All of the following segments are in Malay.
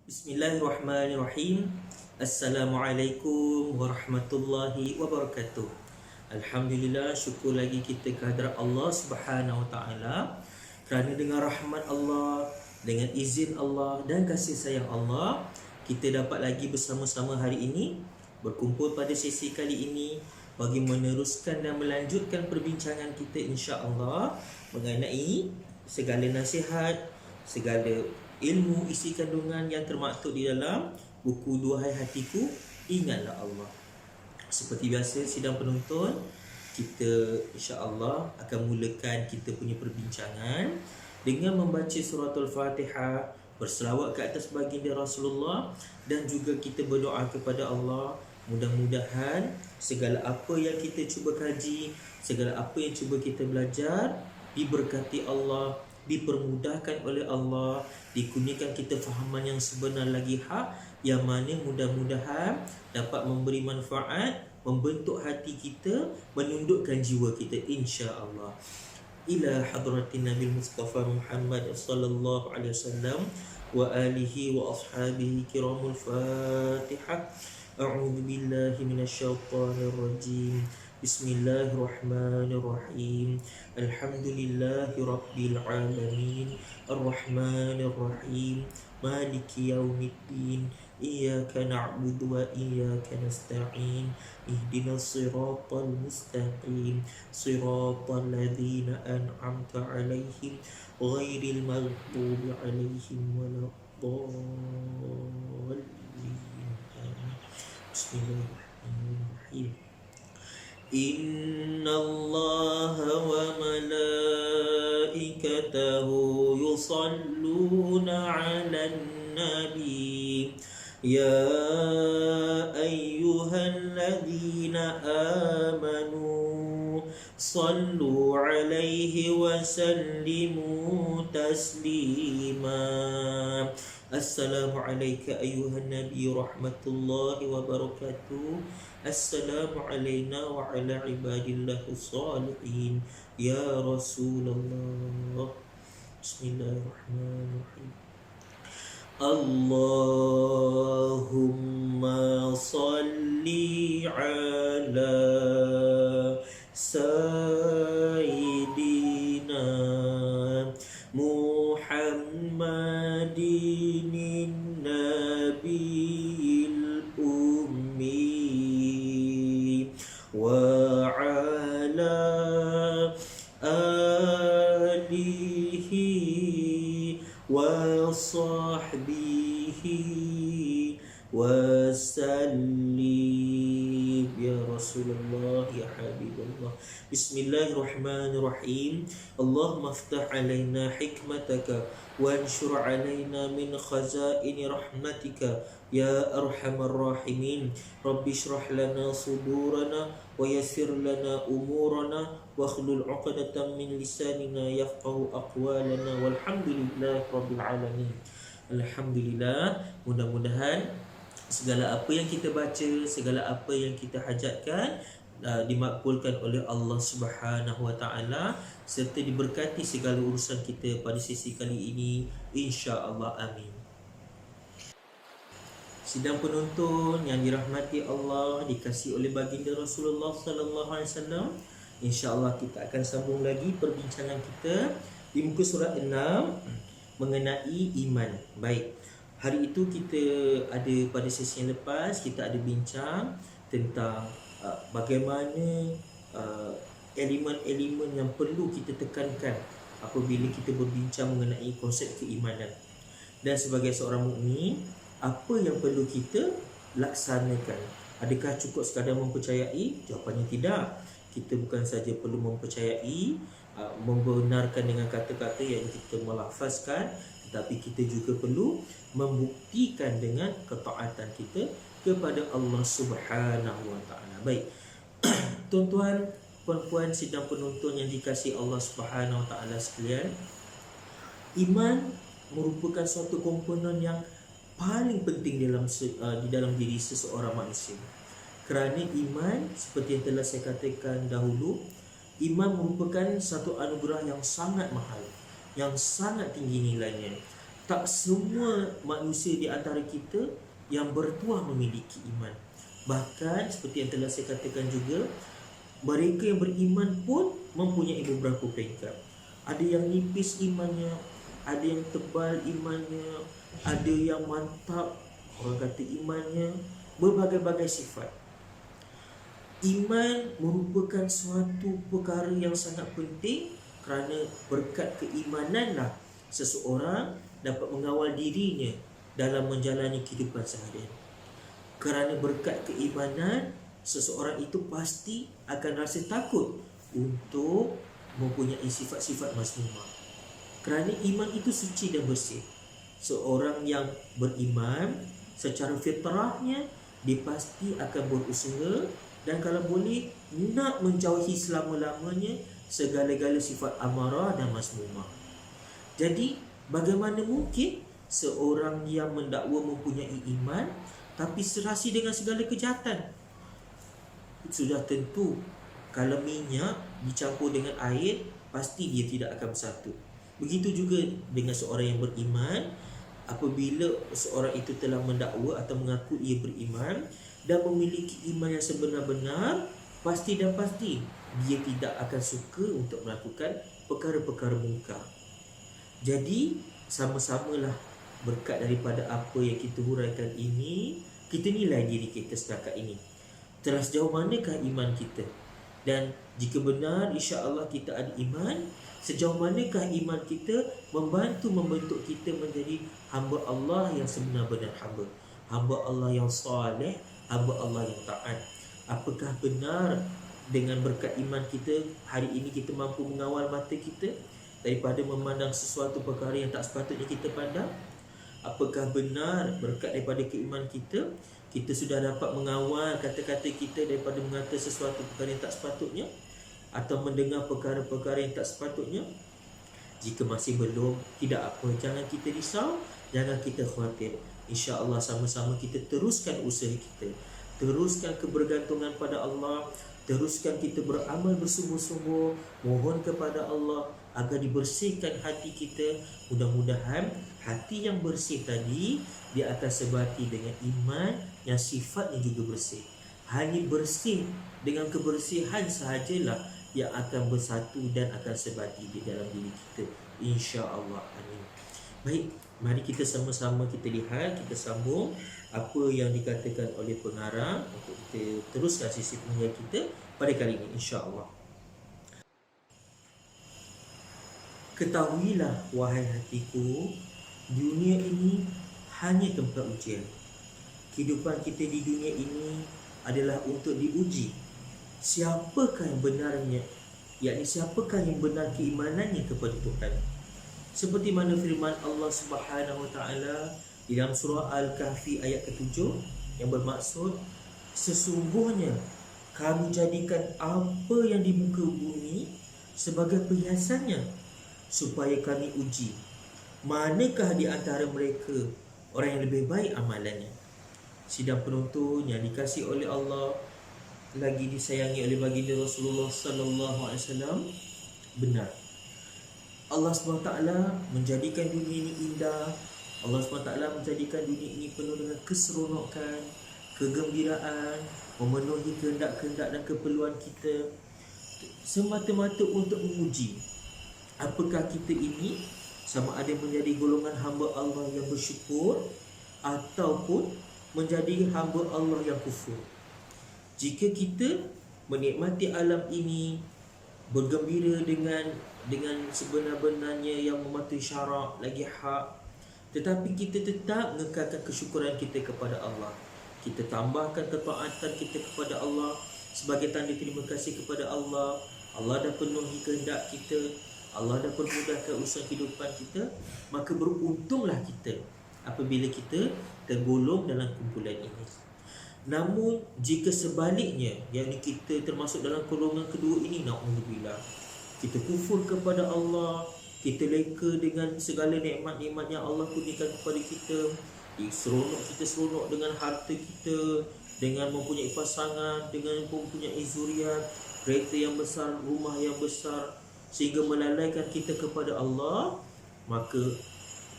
Bismillahirrahmanirrahim. Assalamualaikum warahmatullahi wabarakatuh. Alhamdulillah, syukur lagi kita kehadrat Allah Subhanahu wa taala kerana dengan rahmat Allah, dengan izin Allah dan kasih sayang Allah, kita dapat lagi bersama-sama hari ini berkumpul pada sesi kali ini bagi meneruskan dan melanjutkan perbincangan kita insya-Allah mengenai segala nasihat, segala ilmu isi kandungan yang termaktub di dalam buku Duhai Hatiku, Ingatlah Allah. Seperti biasa sidang penonton, kita insya-Allah akan mulakan kita punya perbincangan dengan membaca suratul Fatihah, berselawat ke atas baginda Rasulullah dan juga kita berdoa kepada Allah. Mudah-mudahan segala apa yang kita cuba kaji, segala apa yang cuba kita belajar diberkati Allah, dipermudahkan oleh Allah, dikurniakan kita fahaman yang sebenar lagi hak, yang mana mudah-mudahan dapat memberi manfaat, membentuk hati kita, menundukkan jiwa kita insya-Allah. Ila hadratin Nabi Mustafa Muhammad sallallahu alaihi wasallam wa alihi wa ashabihi kiramul Fatihah. A'udzu billahi minasyaitonir rajim. Bismillahirrahmanirrahim. Alhamdulillahi rabbil alamin. Arrahmanir rahim. Maliki yaumiddin. Iyyaka na'budu wa iyyaka nasta'in. Ihdinas siratal mustaqim. Siratal ladzina an'amta 'alaihim ghairil maghdubi 'alaihim waladdallin. Bismillahirrahmanirrahim. Inna Allah wa malaikatahu yusalluna 'alan nabi. Ya ayyuhalladzina amanu sallu 'alaihi wa sallimu taslima. Assalamualaikum ayuhan nabi rahmatullahi wabarakatuh. Assalamu alayna wa ala ibadillahi salihin. Ya Rasulullah. Bismillahirrahmanirrahim. Allahumma salli ala Sayyidina Muhammadin Nabiyil Ummi wa ala alihi wa sahbihi wa sallim. Ya Rasulullah, ya Habibullah. Bismillahirrahmanirrahim. Allahumma aftah alaina hikmataka wanshur alaina min khazaini rahmatika ya arhamar rahimin. Rabbi shrah lana sudurana wa yassir lana umurana wa khlul 'uqdatam min lisanina yafqahu aqwalana walhamdulillahi rabbil alamin. Alhamdulillah, mudah-mudahan segala apa yang kita baca, segala apa yang kita hajatkan dimakbulkan oleh Allah Subhanahu wa taala serta diberkati segala urusan kita pada sesi kali ini insya-Allah, amin. Sidang penonton yang dirahmati Allah, dikasihi oleh baginda Rasulullah sallallahu alaihi wasallam, insya-Allah kita akan sambung lagi perbincangan kita di muka surat 6 mengenai iman. Baik, hari itu kita ada pada sesi yang lepas kita ada bincang tentang bagaimana elemen-elemen yang perlu kita tekankan apabila kita berbincang mengenai konsep keimanan. Dan sebagai seorang mukmin, apa yang perlu kita laksanakan? Adakah cukup sekadar mempercayai? Jawapannya tidak. Kita bukan saja perlu mempercayai, membenarkan dengan kata-kata yang kita melafazkan, tetapi kita juga perlu membuktikan dengan ketaatan kita kepada Allah Subhanahu wa taala. Baik. Tuan-tuan, puan-puan sidang penonton yang dikasihi Allah Subhanahu wa taala sekalian, iman merupakan suatu komponen yang paling penting di dalam diri seseorang manusia. Kerana iman, seperti yang telah saya katakan dahulu, iman merupakan satu anugerah yang sangat mahal, yang sangat tinggi nilainya. Tak semua manusia di antara kita yang bertuah memiliki iman. Bahkan seperti yang telah saya katakan juga, mereka yang beriman pun mempunyai beberapa peringkat. Ada yang nipis imannya, ada yang tebal imannya, ada yang mantap, orang kata imannya, berbagai-bagai sifat. Iman merupakan suatu perkara yang sangat penting, kerana berkat keimananlah seseorang dapat mengawal dirinya dalam menjalani kehidupan seharian. Kerana berkat keimanan, seseorang itu pasti akan rasa takut untuk mempunyai sifat-sifat mazmumah. Kerana iman itu suci dan bersih. Seorang yang beriman secara fitrahnya, dia pasti akan berusaha dan kalau boleh nak menjauhi selama-lamanya segala-gala sifat amarah dan mazmumah. Jadi bagaimana mungkin seorang yang mendakwa mempunyai iman tapi serasi dengan segala kejahatan? Sudah tentu kalau minyak dicampur dengan air, pasti dia tidak akan bersatu. Begitu juga dengan seorang yang beriman. Apabila seorang itu telah mendakwa atau mengaku ia beriman dan memiliki iman yang sebenar-benar, pasti dan pasti dia tidak akan suka untuk melakukan perkara-perkara mungkar. Jadi sama-samalah berkat daripada apa yang kita huraikan ini, kita nilai diri kita setakat ini. Telah sejauh manakah iman kita? Dan jika benar insya-Allah kita ada iman, sejauh manakah iman kita membentuk kita menjadi hamba Allah yang sebenar-benar hamba, hamba Allah yang soleh, hamba Allah yang taat. Apakah benar dengan berkat iman kita hari ini kita mampu mengawal mata kita daripada memandang sesuatu perkara yang tak sepatutnya kita pandang? Apakah benar berkat daripada keimanan kita sudah dapat mengawal kata-kata kita daripada mengata sesuatu perkara yang tak sepatutnya atau mendengar perkara-perkara yang tak sepatutnya? Jika masih belum, tidak apa, jangan kita risau, jangan kita khawatir. InsyaAllah sama-sama kita teruskan usaha kita, teruskan kebergantungan pada Allah, teruskan kita beramal bersungguh-sungguh, mohon kepada Allah agar dibersihkan hati kita. Mudah-mudahan hati yang bersih tadi dia akan sebati dengan iman yang sifatnya juga bersih. Hanya bersih dengan kebersihan sahajalah yang akan bersatu dan akan sebati di dalam diri kita, insya-Allah. Amin. Baik, mari kita sama-sama kita lihat, kita sambung apa yang dikatakan oleh pengarang untuk kita teruskan sisi pengajian kita pada kali ini, insya-Allah. Ketahuilah wahai hatiku, dunia ini hanya tempat ujian. Kehidupan kita di dunia ini adalah untuk diuji. Siapakah yang benarnya, yakni siapakah yang benar keimanannya kepada Tuhan. Seperti mana firman Allah Subhanahu Wa Taala di dalam surah Al-Kahfi ayat ke-7 yang bermaksud, sesungguhnya kami jadikan apa yang di muka bumi sebagai perhiasannya supaya kami uji manakah di antara mereka orang yang lebih baik amalannya. Sidang penonton yang dikasihi oleh Allah, lagi disayangi oleh baginda Rasulullah sallallahu alaihi wasallam, benar Allah SWT menjadikan dunia ini indah. Allah SWT menjadikan dunia ini penuh dengan keseronokan, kegembiraan, memenuhi kehendak-kehendak dan keperluan kita, semata-mata untuk menguji apakah kita ini sama ada menjadi golongan hamba Allah yang bersyukur ataupun menjadi hamba Allah yang kufur. Jika kita menikmati alam ini, bergembira dengan sebenar-benarnya yang mematuhi syarak lagi hak, tetapi kita tetap mengekalkan kesyukuran kita kepada Allah, kita tambahkan ketaatan kita kepada Allah sebagai tanda terima kasih kepada Allah. Allah dah penuhi kehendak kita, Allah dah permudahkan usaha kehidupan kita, maka beruntunglah kita apabila kita tergolong dalam kumpulan ini. Namun jika sebaliknya, yakni kita termasuk dalam golongan kedua ini, na'udzubillah, kita kufur kepada Allah, kita leka dengan segala nikmat-nikmat yang Allah kurniakan kepada kita, kita seronok dengan harta kita, dengan mempunyai pasangan, dengan mempunyai zuriat, kereta yang besar, rumah yang besar, sehingga melalaikan kita kepada Allah, maka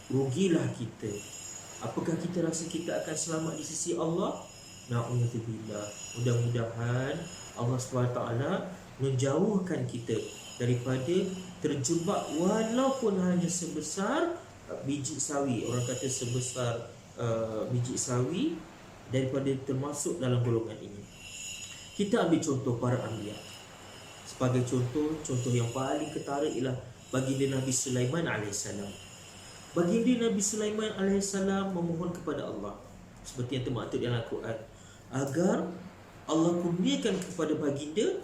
rugilah kita. Apakah kita rasa kita akan selamat di sisi Allah? Na'udzubillah. Mudah-mudahan Allah SWT menjauhkan kita daripada terjebak walaupun hanya sebesar biji sawi. Orang kata sebesar biji sawi, daripada termasuk dalam golongan ini. Kita ambil contoh para anbiya. Sebagai contoh yang paling ketara ialah baginda Nabi Sulaiman AS. Baginda Nabi Sulaiman AS memohon kepada Allah, seperti yang termaktub dalam Al-Quran, agar Allah kurniakan kepada baginda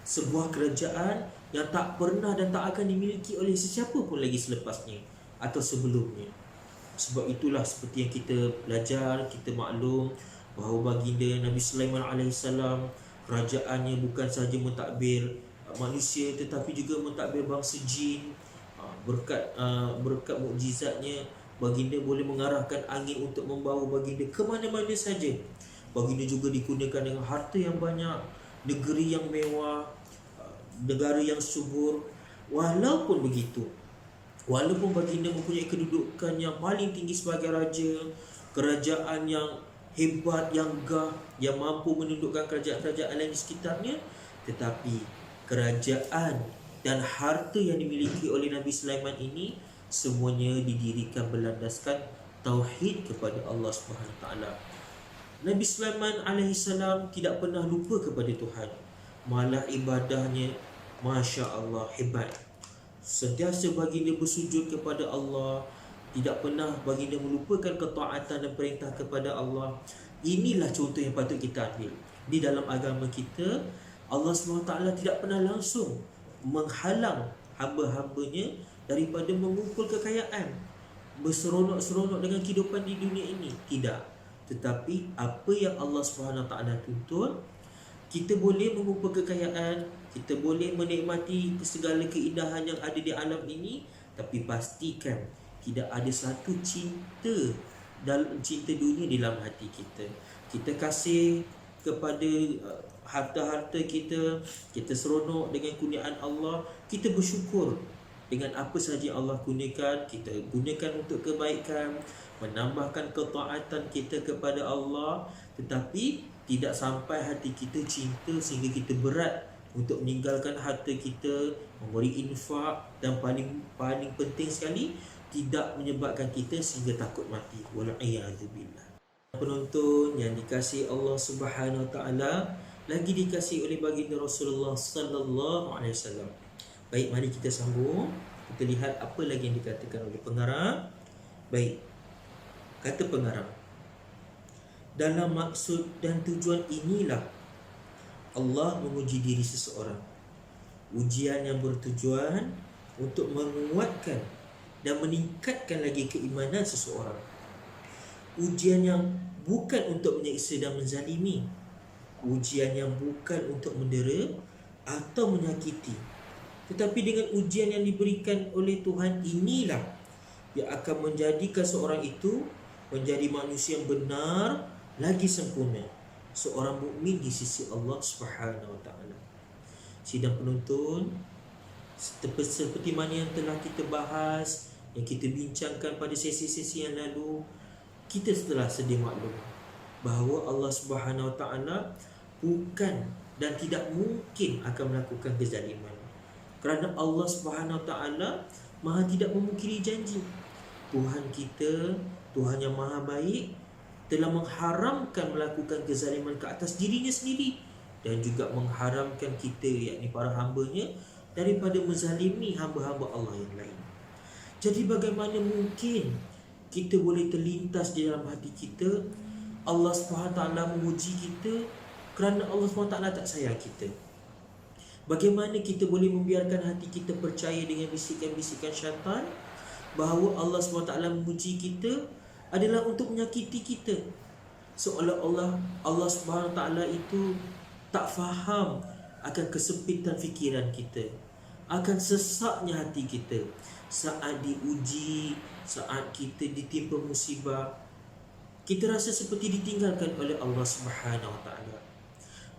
sebuah kerajaan yang tak pernah dan tak akan dimiliki oleh sesiapa pun lagi selepasnya atau sebelumnya. Sebab itulah seperti yang kita belajar, kita maklum bahawa baginda Nabi Sulaiman AS, kerajaannya bukan sahaja mentadbir manusia tetapi juga mentadbir bangsa jin. Berkat mukjizatnya, baginda boleh mengarahkan angin untuk membawa baginda ke mana-mana saja. Baginda juga dikurniakan dengan harta yang banyak, negeri yang mewah, negara yang subur. Walaupun begitu, walaupun baginda mempunyai kedudukan yang paling tinggi sebagai raja, kerajaan yang hebat, yang gah, yang mampu menundukkan kerajaan-kerajaan lain di sekitarnya, tetapi kerajaan dan harta yang dimiliki oleh Nabi Sulaiman ini semuanya didirikan berlandaskan tauhid kepada Allah SWT. Nabi Sulaiman AS tidak pernah lupa kepada Tuhan. Malah ibadahnya, Masya Allah, hebat. Sentiasa baginda bersujud kepada Allah. Tidak pernah baginda melupakan ketaatan dan perintah kepada Allah. Inilah contoh yang patut kita ambil. Di dalam agama kita, Allah SWT tidak pernah langsung menghalang hamba-hambanya daripada mengumpul kekayaan, berseronok-seronok dengan kehidupan di dunia ini. Tidak. Tetapi apa yang Allah SWT tuntut, kita boleh mengumpul kekayaan, kita boleh menikmati segala keindahan yang ada di alam ini, tapi pastikan tidak ada satu cinta dunia di dalam hati kita. Kita kasih kepada harta-harta kita, kita seronok dengan kurniaan Allah, kita bersyukur dengan apa sahaja Allah kurniakan, kita gunakan untuk kebaikan, menambahkan ketaatan kita kepada Allah, tetapi tidak sampai hati kita cinta sehingga kita berat untuk meninggalkan harta kita, memberi infak, dan paling penting sekali, tidak menyebabkan kita sehingga takut mati. Wal'iyadzubillah. Penonton yang dikasihi Allah Subhanahu Wa Taala, lagi dikasihi oleh baginda Rasulullah Sallallahu Alaihi Wasallam. Baik, mari kita sambung. Kita lihat apa lagi yang dikatakan oleh pengarang. Baik, kata pengarang, dalam maksud dan tujuan inilah Allah menguji diri seseorang. Ujian yang bertujuan untuk menguatkan dan meningkatkan lagi keimanan seseorang. Ujian yang bukan untuk menyiksa dan menzalimi. Ujian yang bukan untuk mendera atau menyakiti. Tetapi dengan ujian yang diberikan oleh Tuhan inilah yang akan menjadikan seorang itu menjadi manusia yang benar lagi sempurna, seorang mukmin di sisi Allah Subhanahu Wa Taala. Sidang penonton, seperti mana yang telah kita bahas, yang kita bincangkan pada sesi-sesi yang lalu, kita telah sedia maklum bahawa Allah Subhanahu Wa Taala bukan dan tidak mungkin akan melakukan kezaliman, kerana Allah Subhanahu Wa Taala Maha tidak memungkiri janji. Tuhan kita, Tuhan yang Maha baik, telah mengharamkan melakukan kezaliman ke atas dirinya sendiri, dan juga mengharamkan kita, yakni para hambanya, daripada menzalimi hamba-hamba Allah yang lain. Jadi bagaimana mungkin kita boleh terlintas di dalam hati kita Allah SWT menguji kita kerana Allah SWT tak sayang kita? Bagaimana kita boleh membiarkan hati kita percaya dengan bisikan-bisikan syaitan bahawa Allah SWT menguji kita adalah untuk menyakiti kita, seolah-olah Allah SWT itu tak faham akan kesempitan fikiran kita, akan sesaknya hati kita saat diuji, saat kita ditimpa musibah. Kita rasa seperti ditinggalkan oleh Allah Subhanahu Wa Taala.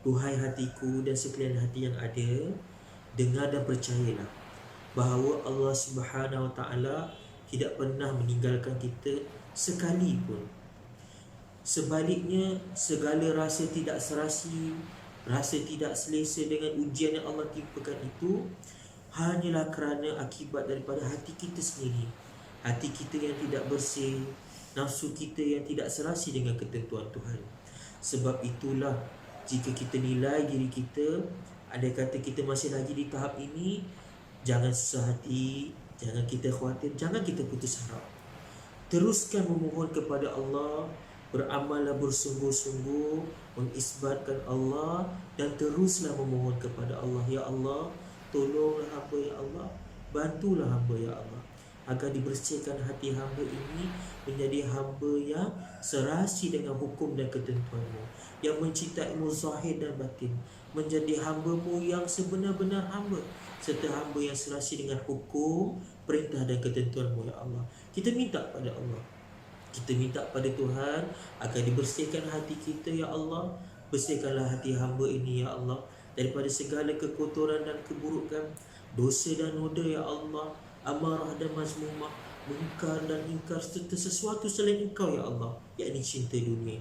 Duhai hatiku dan sekalian hati yang ada, dengar dan percayalah bahawa Allah Subhanahu Wa Taala tidak pernah meninggalkan kita sekalipun. Sebaliknya, segala rasa tidak serasi, rasa tidak selesa dengan ujian yang Allah timpakan itu hanyalah kerana akibat daripada hati kita sendiri. Hati kita yang tidak bersih, nafsu kita yang tidak serasi dengan ketentuan Tuhan. Sebab itulah, jika kita nilai diri kita, andai kata kita masih lagi di tahap ini, jangan susah hati, jangan kita khawatir, jangan kita putus harap. Teruskan memohon kepada Allah, beramallah bersungguh-sungguh, mengisbatkan Allah, dan teruslah memohon kepada Allah. Ya Allah, tolonglah hamba ya Allah, bantulah hamba ya Allah, agar dibersihkan hati hamba ini menjadi hamba yang serasi dengan hukum dan ketentuan-Mu, yang mencintai-Mu zahir dan batin, menjadi hamba-Mu yang sebenar-benar hamba, serta hamba yang serasi dengan hukum, perintah dan ketentuan-Mu ya Allah. Kita minta pada Allah, kita minta pada Tuhan agar dibersihkan hati kita ya Allah. Bersihkanlah hati hamba ini ya Allah daripada segala kekotoran dan keburukan, dosa dan noda ya Allah, amarah dan mazmumah, mungkar dan ingkar, serta sesuatu selain Engkau ya Allah, yakni cinta dunia.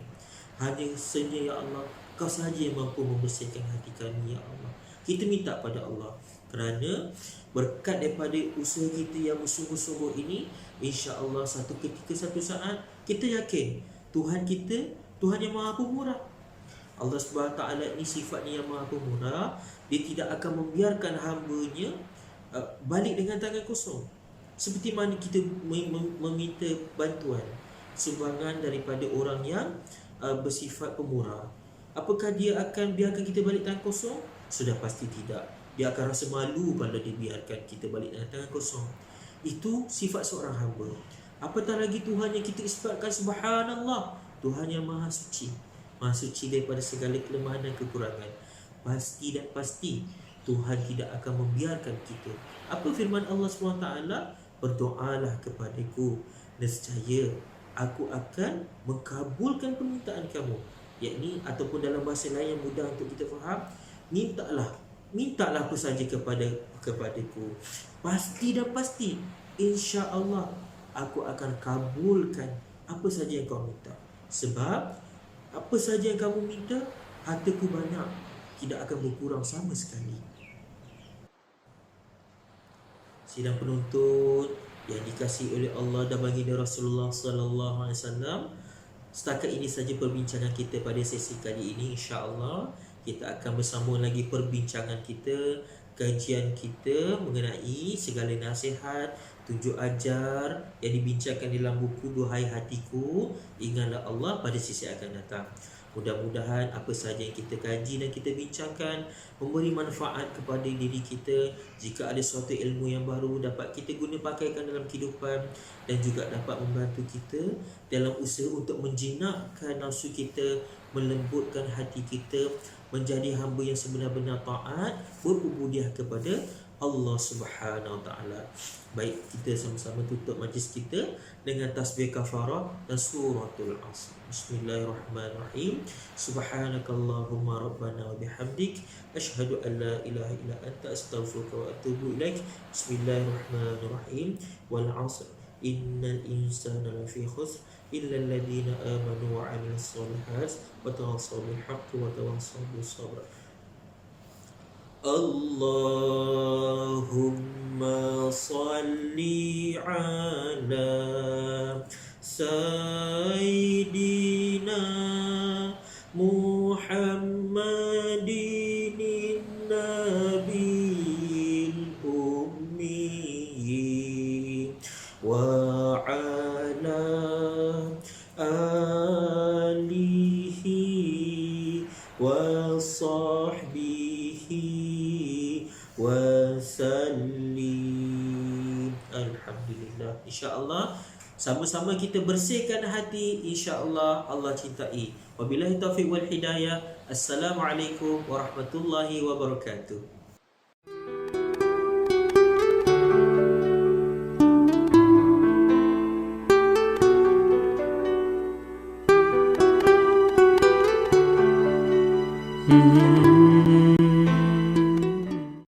Hanya Senya ya Allah, Kau sahaja yang mampu membersihkan hati kami ya Allah. Kita minta pada Allah, kerana berkat daripada usaha kita yang bersungguh-sungguh ini, insya-Allah satu ketika, satu saat, kita yakin Tuhan kita, Tuhan yang Maha Pemurah. Allah Subhanahu Wa Taala ini sifatnya yang Maha Pemurah. Dia tidak akan membiarkan hamba-Nya balik dengan tangan kosong. Seperti mana kita meminta bantuan, sumbangan daripada orang yang bersifat pemurah, apakah dia akan biarkan kita balik tangan kosong? Sudah pasti tidak. Dia akan rasa malu kalau dia biarkan kita balik dengan tangan kosong. Itu sifat seorang hamba. Apatah lagi Tuhan yang kita isbatkan, subhanallah, Tuhan yang maha suci, maha suci daripada segala kelemahan dan kekurangan. Pasti dan pasti Tuhan tidak akan membiarkan kita. Apa firman Allah SWT? Berdoalah kepadaku, nescaya aku akan mengkabulkan permintaan kamu. Yakni, ataupun dalam bahasa lain yang mudah untuk kita faham, mintalah apa saja kepadaku. Pasti dan pasti, insya-Allah aku akan kabulkan apa saja yang kau minta. Sebab apa saja yang kamu minta, hartaku banyak, tidak akan berkurang sama sekali. Sidang penonton yang dikasihi oleh Allah dan baginda Rasulullah sallallahu alaihi wasallam, setakat ini saja perbincangan kita pada sesi kali ini. Insya-Allah kita akan bersambung lagi perbincangan kita, kajian kita mengenai segala nasihat, tunjuk ajar yang dibincangkan dalam buku Duhai Hatiku, Ingatlah Allah pada sesi akan datang. Mudah-mudahan apa sahaja yang kita kaji dan kita bincangkan memberi manfaat kepada diri kita. Jika ada suatu ilmu yang baru dapat kita guna pakaikan dalam kehidupan, dan juga dapat membantu kita dalam usaha untuk menjinakkan nafsu kita, melembutkan hati kita, menjadi hamba yang sebenar-benar taat, berubudiah kepada Allah Subhanahu Wa Taala. Baik, kita sama-sama tutup majlis kita dengan tasbih kafarah dan suratul Asr. Bismillahirrahmanirrahim. Subhanakallahumma rabbana wa bihamdik, asyhadu an la ilaha illa anta, astaghfiruka wa atubu ilaik. Bismillahirrahmanirrahim. Wal 'asr innal insana lafi khusr illa alladhina amanu wa 'amilus solihat wa tawassaw bil haqqi wa tawassaw bis sabr. Allahumma salli ala Sayyidina Muhammadin Nabil Ummi wa ala alihi wa sahbihi wasallim. Alhamdulillah. InsyaAllah sama-sama kita bersihkan hati, insya-Allah Allah cintai. Wabillahi taufiq wal hidayah. Assalamualaikum warahmatullahi wabarakatuh.